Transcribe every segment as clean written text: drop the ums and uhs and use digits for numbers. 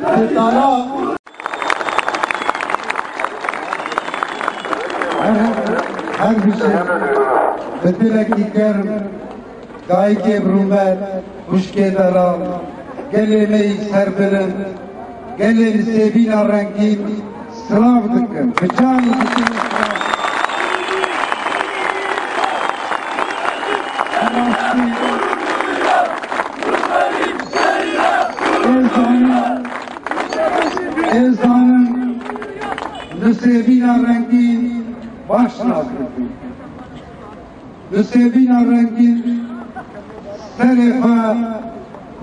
Dara her bir şey betilek diker gayke brumet kuşke daran geleneği serbirin geleni sevina rengin sırav dikim bıçağın dikim ezanın nüsebina rengin başına dikim nüsebina rengin serefa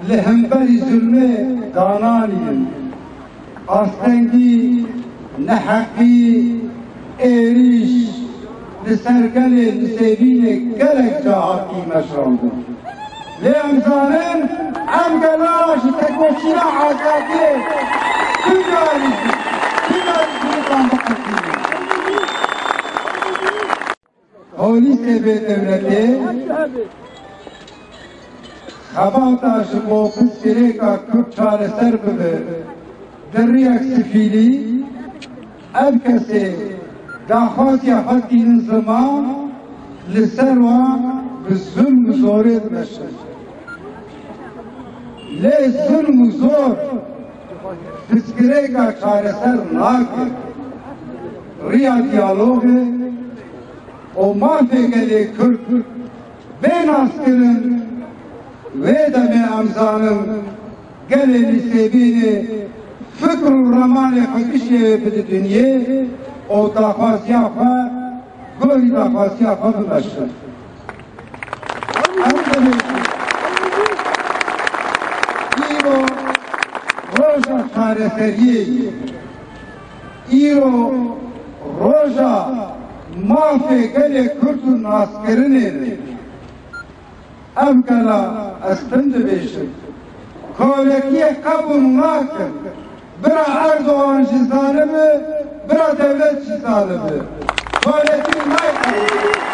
lehemberi zulme dananiyim astengi nehaki eriş lisergeli nüsebine gerek cahaki meşrandı Leyemzanın emgelaş tekoşina azadi tücari Polis devleti Xabata ji bo pirsgirêka Kurd çareser bibe deriyek sifîlî ev kesê daxwaziya xelkî ziman li ser wan bi zulm û zorê dimeşin. Lê zulm û zor pirsgirêka çareser nake. Riya diyalogê û mafê gelê Kurd bênaskirin ve deme amzanım geleni sebini fıkr ramanı hakişe bir dünya o dafas yafa gol dafas yafa bulaşır. İro roja çareseriye İro roja mafe gele Kürt'ün askerini Evkala estend beşim. Kolekiye kabul nakin. Bira Erdoğan cizanımı, bira devlet cizanımı. Koleki nakin.